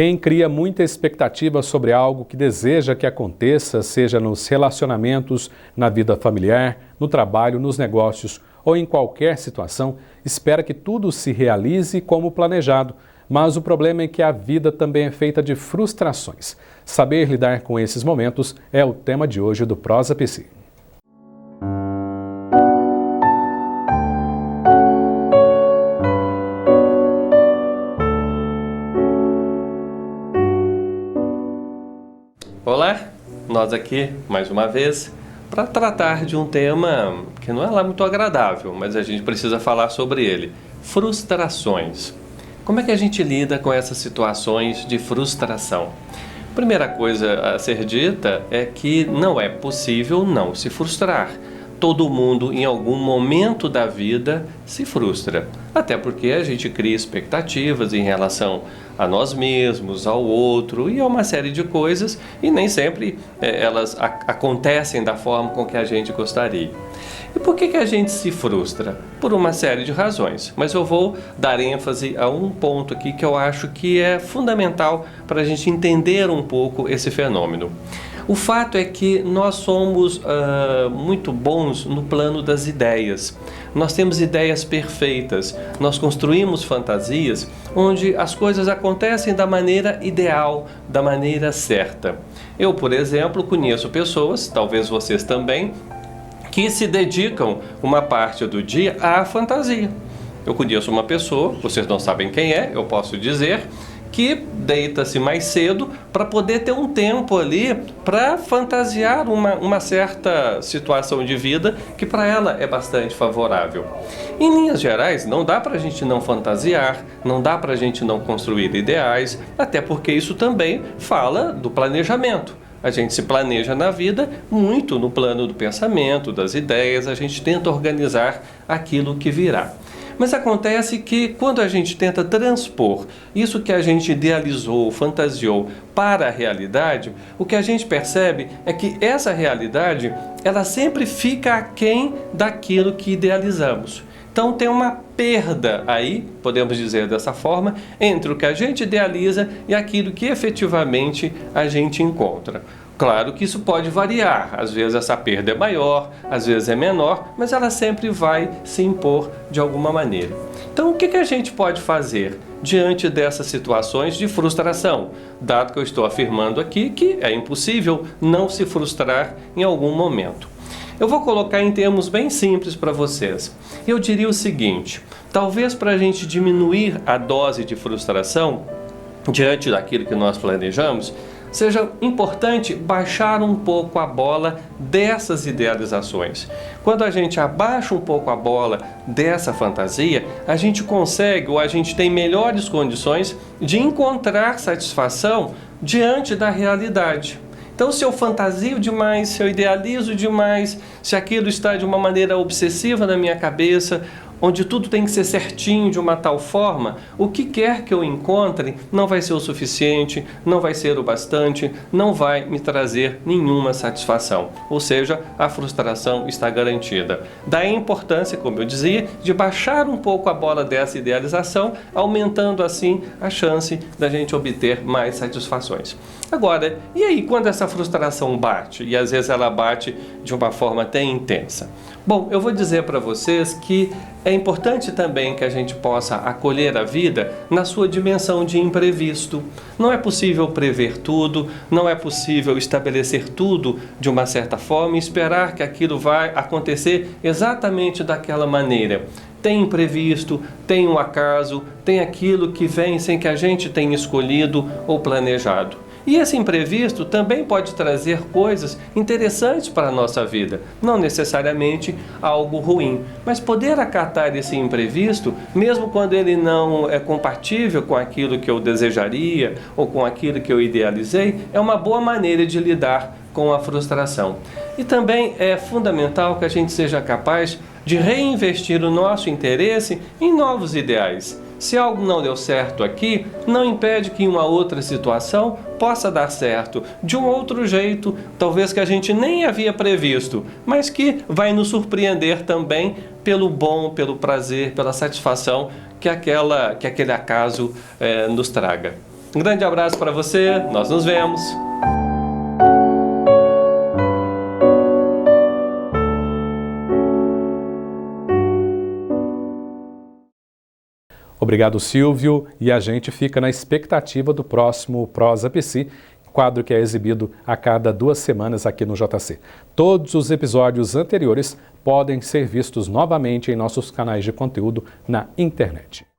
Quem cria muita expectativa sobre algo que deseja que aconteça, seja nos relacionamentos, na vida familiar, no trabalho, nos negócios ou em qualquer situação, espera que tudo se realize como planejado. Mas o problema é que a vida também é feita de frustrações. Saber lidar com esses momentos é o tema de hoje do Prosa PC. Olá, nós aqui mais uma vez para tratar de um tema que não é lá muito agradável, mas a gente precisa falar sobre ele: frustrações. Como é que a gente lida com essas situações de frustração? Primeira coisa a ser dita é que não é possível não se frustrar. Todo mundo, em algum momento da vida, se frustra. Até porque a gente cria expectativas em relação a nós mesmos, ao outro e a uma série de coisas, e nem sempre elas acontecem da forma com que a gente gostaria. E por que a gente se frustra? Por uma série de razões, mas eu vou dar ênfase a um ponto aqui que eu acho que é fundamental para a gente entender um pouco esse fenômeno. O fato é que nós somos muito bons no plano das ideias. Nós temos ideias perfeitas, nós construímos fantasias onde as coisas acontecem da maneira ideal, da maneira certa. Eu, por exemplo, conheço pessoas, talvez vocês também, que se dedicam uma parte do dia à fantasia. Eu conheço uma pessoa, vocês não sabem quem é, eu posso dizer, que deita-se mais cedo para poder ter um tempo ali para fantasiar uma certa situação de vida que para ela é bastante favorável. Em linhas gerais, não dá para a gente não fantasiar, não dá para a gente não construir ideais, até porque isso também fala do planejamento. A gente se planeja na vida muito no plano do pensamento, das ideias, a gente tenta organizar aquilo que virá. Mas acontece que quando a gente tenta transpor isso que a gente idealizou, fantasiou para a realidade, o que a gente percebe é que essa realidade, ela sempre fica aquém daquilo que idealizamos. Então tem uma perda aí, podemos dizer dessa forma, entre o que a gente idealiza e aquilo que efetivamente a gente encontra. Claro que isso pode variar, às vezes essa perda é maior, às vezes é menor, mas ela sempre vai se impor de alguma maneira. Então o que a gente pode fazer diante dessas situações de frustração? Dado que eu estou afirmando aqui que é impossível não se frustrar em algum momento. Eu vou colocar em termos bem simples para vocês. Eu diria o seguinte: talvez para a gente diminuir a dose de frustração diante daquilo que nós planejamos, seja importante baixar um pouco a bola dessas idealizações. Quando a gente abaixa um pouco a bola dessa fantasia, a gente consegue ou a gente tem melhores condições de encontrar satisfação diante da realidade. Então, se eu fantasio demais, se eu idealizo demais, se aquilo está de uma maneira obsessiva na minha cabeça, onde tudo tem que ser certinho de uma tal forma, o que quer que eu encontre não vai ser o suficiente, não vai ser o bastante, não vai me trazer nenhuma satisfação. Ou seja, a frustração está garantida. Daí a importância, como eu dizia, de baixar um pouco a bola dessa idealização, aumentando assim a chance da gente obter mais satisfações. Agora, e aí quando essa frustração bate? E às vezes ela bate de uma forma até intensa. Bom, eu vou dizer para vocês que é importante também que a gente possa acolher a vida na sua dimensão de imprevisto. Não é possível prever tudo, não é possível estabelecer tudo de uma certa forma e esperar que aquilo vai acontecer exatamente daquela maneira. Tem imprevisto, tem um acaso, tem aquilo que vem sem que a gente tenha escolhido ou planejado. E esse imprevisto também pode trazer coisas interessantes para a nossa vida, não necessariamente algo ruim, mas poder acatar esse imprevisto, mesmo quando ele não é compatível com aquilo que eu desejaria ou com aquilo que eu idealizei, é uma boa maneira de lidar com a frustração. E também é fundamental que a gente seja capaz de reinvestir o nosso interesse em novos ideais. Se algo não deu certo aqui, não impede que em uma outra situação possa dar certo de um outro jeito, talvez que a gente nem havia previsto, mas que vai nos surpreender também pelo bom, pelo prazer, pela satisfação que aquele acaso nos traga. Um grande abraço para você, nós nos vemos. Obrigado, Silvio, e a gente fica na expectativa do próximo Prosa PC, quadro que é exibido a cada 2 semanas aqui no JC. Todos os episódios anteriores podem ser vistos novamente em nossos canais de conteúdo na internet.